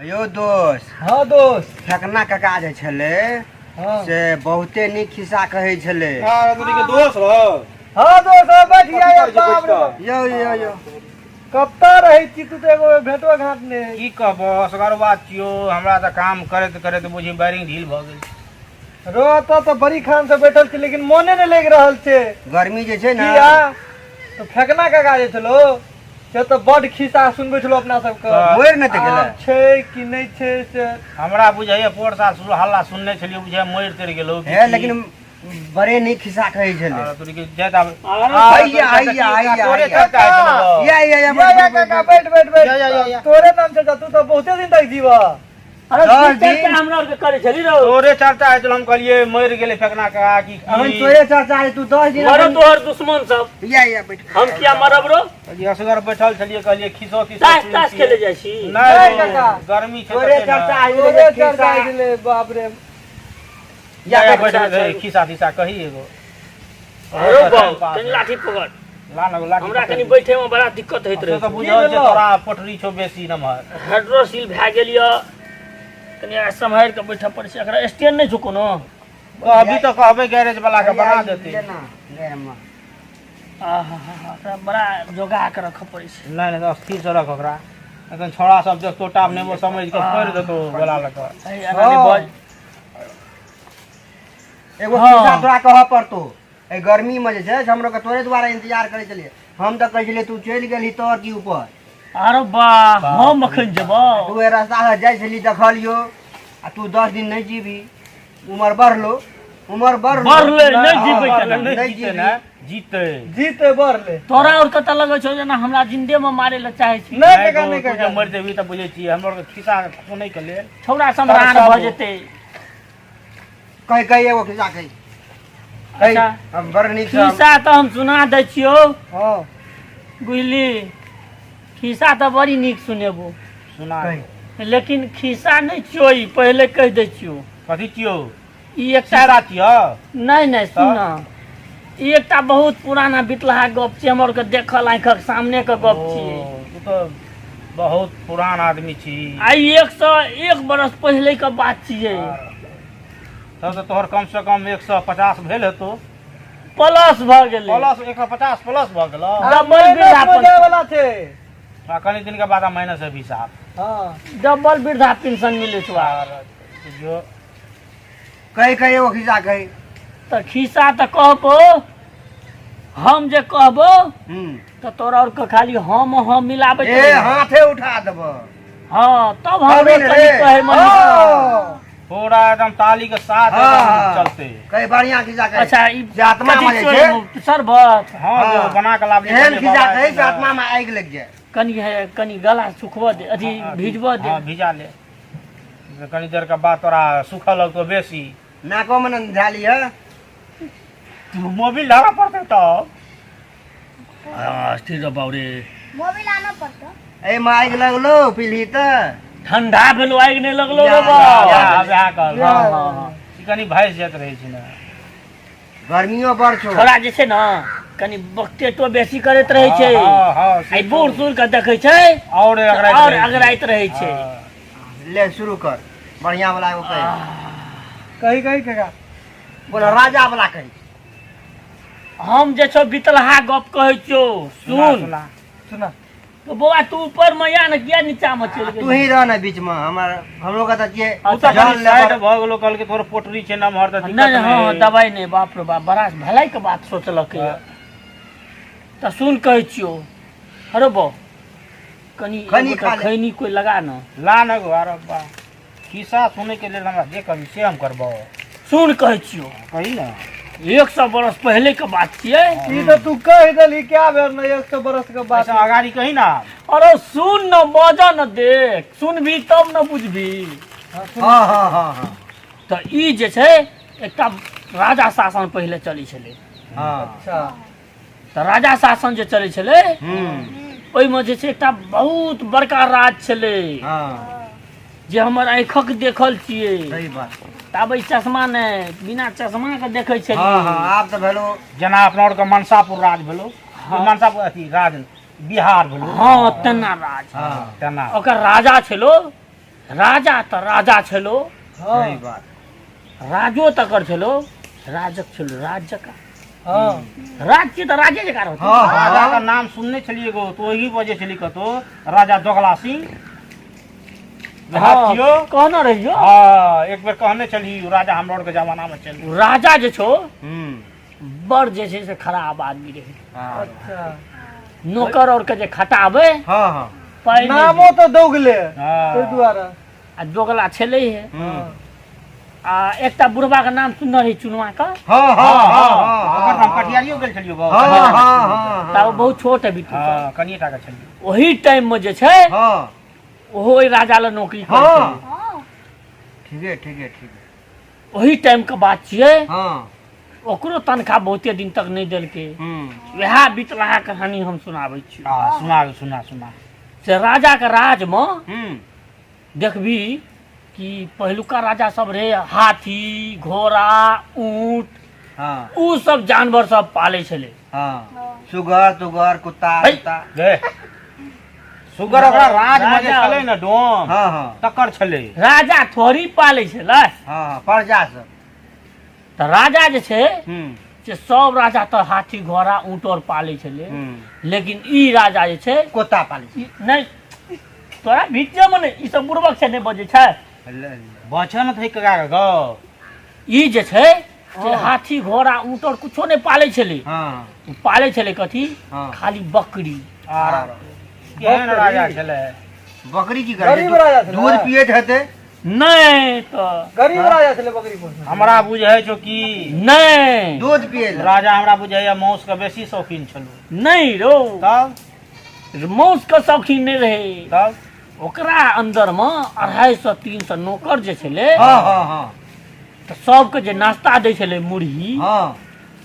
यो दोस्त। हाँ दोस्त। फेकना काका जे छले से बहुते नीक खिस्सा कहै छले। हाँ तोरी के दोस्त हो। हाँ दोस्त बैठ गया बाप रे। यो कबता रही छी तू तो एगो भेटो घाट ने की कहबो असगर बात छियो हमरा त काम करत करत बुझी बैरिंग ढील भ गेल। रोता तो बड़ी खान से बैठल छी लेकिन मोने ने लग रहल छे। गर्मी जे छे ना तो फेकना काका जे छलो से तो बड़ खिस्सा सुनबे छलो अपना सब के। मोर न त गेलै छे कि नहीं छे से हमरा बुझाइए पोर साल शुरू हल्ला सुनने छलिए बुझाइए मोर तर गेलो है लेकिन बड़े नीक खिस्सा कहै छले। तोरी के ज्यादा आइया तोरे चर्चा है या काका बैठ तोरे नाम से तू तो बहुते दिन तक जीवा। अरे चर्चा हमरा के करे छली रो। तोरे चर्चा है हम कहलिए मर गेले फेकना का की हम तोरे चर्चा है तू 10 दिन मरो तोहर दुश्मन सब। या बैठ हम क्या मरब रो। जी असगर बैठल छलिए कहलिए खिसो ताश खेले जाय छी। नहीं काका गर्मी छे तोरे चर्चा है तोरे चर्चा गेले बाप रे। या बैठ खिसा खिसा कही एगो। अरे बाप तनी लाठी पकड़। लाठी हमरा कनी बैठे में बड़ा दिक्कत होइत रहे। तो बुझल जे तोरा पोटरी छो बेसी नमहर। हाइड्रोसिल भए गेल य कनी संभाल के बैठा पड़े छै। एकरा स्टैंड नहीं झुको न। अभी तो कहबे गैरेज वाला के बना देते। आहा बड़ा जोगा के रख पड़े छै। नहीं नहीं स्थिर से रख ओकरा। अखन छोड़ा सब देख टोटा में वो समझ के फोड़ देतो बोला लगा। अनानी बज एगो खिस्सा तोरा कह पड़तो। ए गर्मी में जे छै हमरो के तोरे द्वारा इंतजार करे चलिए। हम त कह छलिए तू चल गेली तोर की ऊपर। अरे बा हम अखन जेबो। तू ए रास्ता से जाय छली देखलियो आ तू 10 दिन नहीं जीबी। उम्र बढ़लो बढ़ले नहीं जीबे केना नहीं जीते ना जीते बढ़ले। तोरा और कत लगे छौ जना हमरा जिंदे में मारे ल चाहे छी। नहीं काका मर जेबी त बुझे छी हमरो के खिसा सुनै के लेल छौड़ा सम्रान भ जेते। कह एगो खिस्सा कह। अच्छा हम बड़ नीक खिस्सा तो हम सुना दै छियो। हां बुझली खिस्सा तो बड़ी नीक सुनेबो सुना लेकिन खिस्सा नहीं चोई पहले कह दै छियो। कथि छियो ई एकटा रात छियो। नहीं सुना ई एकटा बहुत पुराना बितलहा गप छै। हमर के देखल आंखक सामने के गप छियै। तू तो बहुत पुरान आदमी छी। आई 101 बरस पहले के बात छियै। तब तो तोहर कम से कम 150 भेल हेतो। प्लस भ गेलै। प्लस 150 प्लस भ गेलो। डबल वृद्धा पेंशन वाला थे। कनी दिन के बाद माइनस है हिसाब। हां डबल वृद्धा पेंशन मिले छौ। जो कह एगो खिस्सा कह। त खिस्सा त कहबो हम जे कहबो त तोरा और के खाली हम मिलाबे ए हाथे उठा देबो। हां तब हम कहे मन पूरा एकदम ताली के साथ चलते। कई बढ़िया खिस्सा कह। अच्छा ई आत्मा में छै शरबत। हां जो बना के लाब एहन खिस्सा कह कि आत्मा में आग लग जाए। कनी गला सुखवा दे अथी भिजवा दे। हां भिजा ले कनी देर के बाद तोरा सूखा लगतो बेसी। नाको में न झाली है मोबिल लगा पड़ते तो स्थिर बाउरे मोबिल आना पड़ता। ए माइक लगलो पीली त ठंडा भेलो आग नहीं लगलो रे बा। ब्याह कर हां कनी भैंस जात रहे छी ना गर्मियों बड़ छो। थोड़ा जे छै ना कनी बक्टेटो बेसी करत रहे छै। आई बूढ़ सूढ़ के देखे छै और अगराइत रहे छै। ले शुरू कर बढ़िया वाला एगो कह। कही काका बोल राजा वाला कह। हम जे छो बितलहा गप कहै छियो सुना तो बौआ तू ऊपर में या न किया नीचा में चल गेल। तू ही रह ना बीच में हम लोग का जे साइड भ गेलो कल के तोर पोटरी छै ना मर त दिक्कत नहीं हां दवाई नहीं बाप रे बाप बड़ा भलाई के बात सोचलक त सुन कहै छियो। अरे बो कनी खैनी कोई लगा न ला न गो अरे बा खिस्सा सुने के लेल हमरा जे कभी से हम करबो। सुन कहै छियो कही ना 100 बरस पहले के बात छियै। ई तो तू कह देली क्या भेल न 100 बरस के बात। ऐसा अगाड़ी कही ना। अरे सुन न बजा न देख सुनबी तब न बुझबी। हां त ई जे छै एकटा राजा शासन पहले चली छले। अच्छा त राजा शासन जे चले छले ओइ में जे छै एकटा बहुत बड़का राज छले। जे हमर आँखक देखल छियै। सही बात। तब चश्मा ने बिना चश्मा के देखे छलिए। हां आब त भेलो जना अपना और के मनसापुर राज भेलो। मनसापुर अथी राज बिहार भेलो। हां तेना राज। हां तेना ओकर राजा छलो राजा तो राजा छलो, हाँ सही बात राजो तकर छलो, राजक छलो राज्य का, हाँ राज्य तो राजे जकार होते। हाँ राजा का हाँ नाम सुनने चलिए गो तो वही वजह चली कतो राजा दोगला सिंह हाँ, देहातियो। कहना रहियो हाँ एक बेर कहने चली राजा हम लोग के जमाना में चली। राजा जे छो हम्म बड़ जे छै से खराब आदमी रहे, हाँ अच्छा नौकर और के जे खटाबे हाँ हाँ पाइ नहि नामो तो दोगले हाँ। ताहि दुआरे आ दोगला छलै है। हम्म आ एकटा बुढ़बा के नाम सुनने रही चुनवा का, हाँ हाँ हाँ ओकर हम कटियारियो गेल छलियो गो। हाँ हाँ हाँ ता वो बहुत छोट है बिट्टू सब। हाँ कनिए टा के छलियो। वही टाइम में जे छै हाँ ओहो ओहि राजा ले नौकरी करै हाँ। छलै। हाँ ठीक है ठीक है ठीक है वही टाइम के बात छियै, हाँ ओकरो तनख्वाह बहुते दिन तक नहीं देलकै। वएह बितलाहा कहानी हम सुनाबै छी। हाँ सुना सुना सुना। से राजा के राज में हम्म देखबी कि पहिलुका राजा सब रहे हाथी घोड़ा ऊंट हाँ उ सब जानवर सब पाले छले। हाँ सुगर तुगर कुत्ता है। कुत्ता दे सुगर ओकरा राज में जे राजा- छलै न डोम हाँ हाँ तकर छलै। राजा थोड़ी पाले छलै, हाँ प्रजा सब तो राजा जे छै हम्म से सब राजा तो हाथी घोड़ा ऊंट और पाले छले, लेकिन ई राजा जे छै कुत्ता पाली ई नहीं तोरा बीचे में नहीं, ई सब बुड़बक से नहीं बजे छै। बचन थै कगा गो। ई जे छै से हाथी घोड़ा ऊंट और कुछो नहीं पाले छले। हाँ उ पाले छले कथी, हाँ खाली बकरी। आर केहन राजा छलै। बकरी की गरीब करे राजा छलै। दूध पियत हेते नहीं तो गरीब राजा छलै बकरी पोसने। हमरा बुझै छौ कि नहीं दूध पिए राजा हमरा बुझाइया मांस के बेसी शौकीन छलो। नहीं रो तब मौस के शौकीन नहीं रहे। तब ओकरा अंदर में 250-300 नौकर जे छले, हाँ हाँ हाँ तो सबके जे नाश्ता दै छले मुरही, हाँ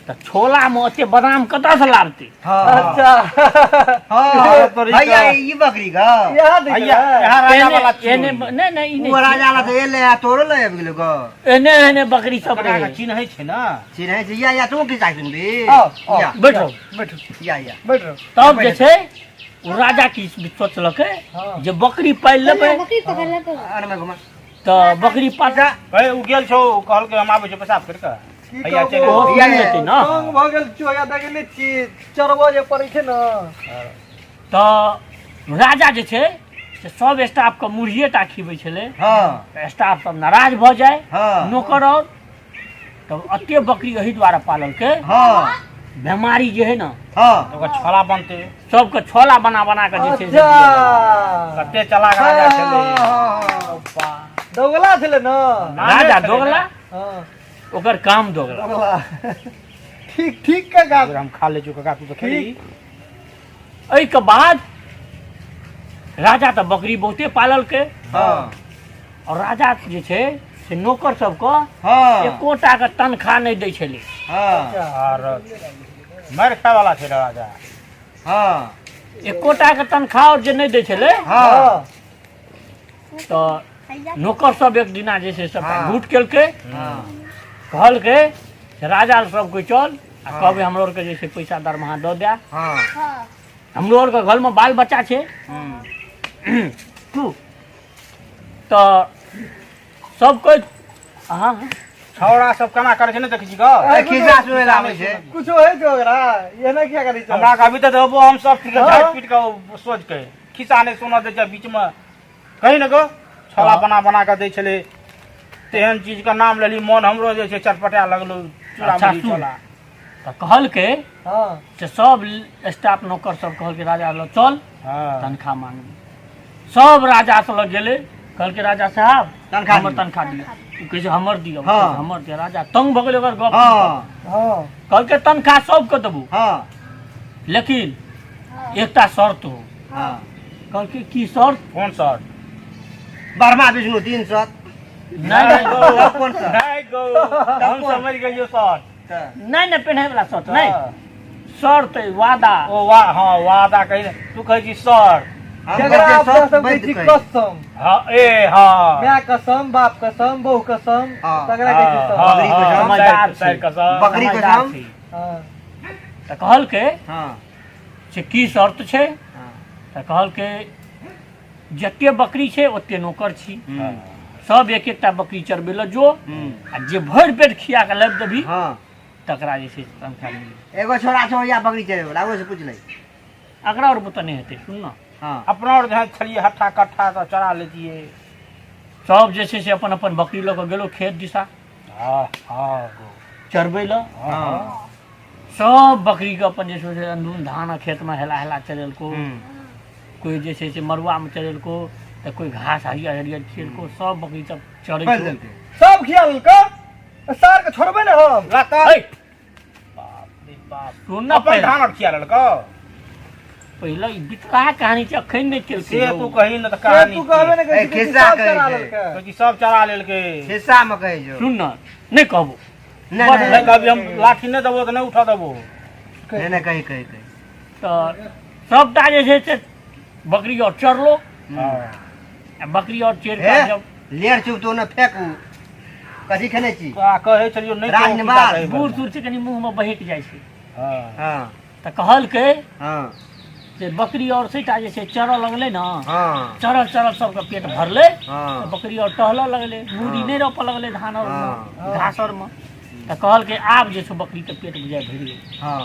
तो छोला में ओते बादाम कतऽ से लाबते। हाँ अच्छा हाँ तोरी भैया का- ये बकरी का यहाँ देख भैया रहा है। यहाँ राजा वाला एने छियै। नहीं नहीं ई वो नहीं राजा ला तो ये ले आ तोरो ले आबि गेलो गो एने एने बकरी सब ओकरा रहे। के चिन्है छै न। चिन्है छै या तू की चाहि सुनबी आओ, आओ। या बैठो बैठो या बैठ रहो। तब जे छै ओ राजा की सोचलकै हाँ। जे बकरी पालि लेबै बकरी पकड़ ले तो अरे मैं घुमा तऽ बकरी पाल भाई उ गेल छौ कहल के हम आबै छै पेशाब कर के। की भैया कहबो, चलि ओ या, मिल या। जेतै न। तंग भऽ गेल चोया देखले छी चरबो जे पड़ै छै न। तऽ राजा जे छै से सब स्टाफ के मुरहिए टा खिबै छलै। हाँ स्टाफ सब नाराज भऽ जाए हाँ नौकर और तब अते बकरी एहि दुआरे पालल के हाँ बीमारी जे है ना हाँ ओकर छोला बनते सबके छोला बना बना के जे छै से अच्छा कते चलाक राजा छलै। हाँ दोगला छलै न। राजा दोगला हाँ ओकर काम दोगला। दोगला ठीक ठीक का गाल। अगर हम खा ले कका तू तो खेली। एहि के बाद राजा तऽ बकरी बहुते पालल के हाँ और राजा जे छै से नौकर सबके हाँ एकोटा के तनख्वाह नहीं दै छलै। हाँ और मार खाय वाला छै राजा। हाँ एकोटा के तनख्वाह और जे नहीं दै छलै हाँ तऽ नौकर सब एक दिना जे छै सबटा हाँ। झूठ केलकै, हाँ कहलकै से राजा सब कोई चल आ कहबै हमरो और के जे छै पैसा दरमाहा दऽ दे, हाँ हाँ हमरो और के घर में बाल बच्चा छै। तू तऽ सब कोई हाँ छौड़ा सब केना करे छै ने देखै छी ग। खिस्सा सुनै ला आबै छै कुछ है जो ओकरा ये ना क्या करी हमरा कभी तो देबो हम सब ठीक हाँ। झाट पीट के सोच के खिस्सा नहीं सुना दे छै बीच में कहीं न गो छोला हाँ। बना बना के दै छले। तेहन चीज का नाम लेली मन हमरो जे छै चटपटा लगलो चूड़ा अच्छा, मुरही सुन। छोला। तऽ कहलकै हाँ से सब स्टाफ नौकर सब कहलकै राजा लग चल हाँ तनख्वाह मांगबै। सब राजा से लग गेलै, कहलकै राजा साहब तनख्वाह हमर दियौ। तनख्वाह दियौ। उ कहै छै हमर दियौ, हाँ। कहै छै हमर दियौ। राजा तंग भऽ गेलै ओकर गप। हाँ हाँ कहलकै तनख्वाह सबके देबू हाँ लेकिन एकटा शर्त हो। हाँ कहलकै की शर्त? कौन सर बर्मा विष्णु 300 नहीं तब कौन सा नहीं गो हम समझ गइयो सर। नहीं नहीं पहने वाला शर्त नहीं, शर्त है वादा। ओ वाह हाँ वादा कही तू कहे छी सर। हम जगरा कहते अपना सब सब वैध कहै छी कहै। कसम। हाँ ए हाँ माय कसम बाप कसम बहू कसम हाँ। तगड़ा कहै छी सब। बकरी कसम, समझदार सर छी। कसम। बकरी समझदार कसम। छी। हाँ तऽ कहलकै हाँ से की शर्त छै? हाँ तऽ कहलकै जते बकरी छै ओते नौकर छी सब एक एकटा बकरी चरबै लए जो आ जे भरि पेट खिया के लाबि देबही हाँ तकरा जे छै से तनख्वाह मिली एगो छोरा छौ या बकरी चरे वाला ओसे पूछ ले अकरा और बुता नहीं हेतै सुन ना हाँ अपना और जहाँ छलिए हट्ठा कट्ठा तो चरा लेतिए। सब जे छै से अपन अपन बकरी लऽ कऽ गेलो खेत दिशा हाँ हाँ चरबै लए हाँ सब बकरी के अपन जे छै से अंदरून धान खेत में हेला हेला चरेलको कोई जे छै से मरुआ में चरेलको तो कोई घास हरियर हरियर खिएलको सब बकरी सब चरै कर छौ। देलके सब खियाल का सार के छोड़बे ना हम लाता है, बाप रे बाप सुन ना अपन पहले धान और खिया ललको पहले ई बितका कहानी छै अखन नहीं चलके से तू कही न त से कहानी तू कहबे ना ए, कहि कि खिस्सा सब कहै चरा छै। लेलकै। कि सब चरा लेलके। हिस्सा में कहे जो सुन ना नहीं कहबो नहीं बड़ नहीं नहीं कभी हम लाठी नहीं देबो तो नहीं उठा देबो। नहीं नहीं कही कही तो सबटा जे छै से बकरी और चरलो हाँ आ बकरी और चेर हे के जब लेर चुप तो न फेंकू कथी खेने छी का कहे चलियो नहीं तो राजनिवास, उल्टा कहे बूढ़ बला। सूढ़ से कनी मुंह में बहक जाइ छै हाँ हाँ तो कहलकै हाँ जे बकरी और सेटा जे छै चरऽ लगलै ना हाँ चरल चरल सबके पेट भरलै हाँ तो बकरी और टहलऽ लगलै मूड़ी नहीं रोपऽ लगलै धान और हाँ। घास और में तो कहलकै आब जे छौ बकरी के पेट बुझाइ भरि गेलै हाँ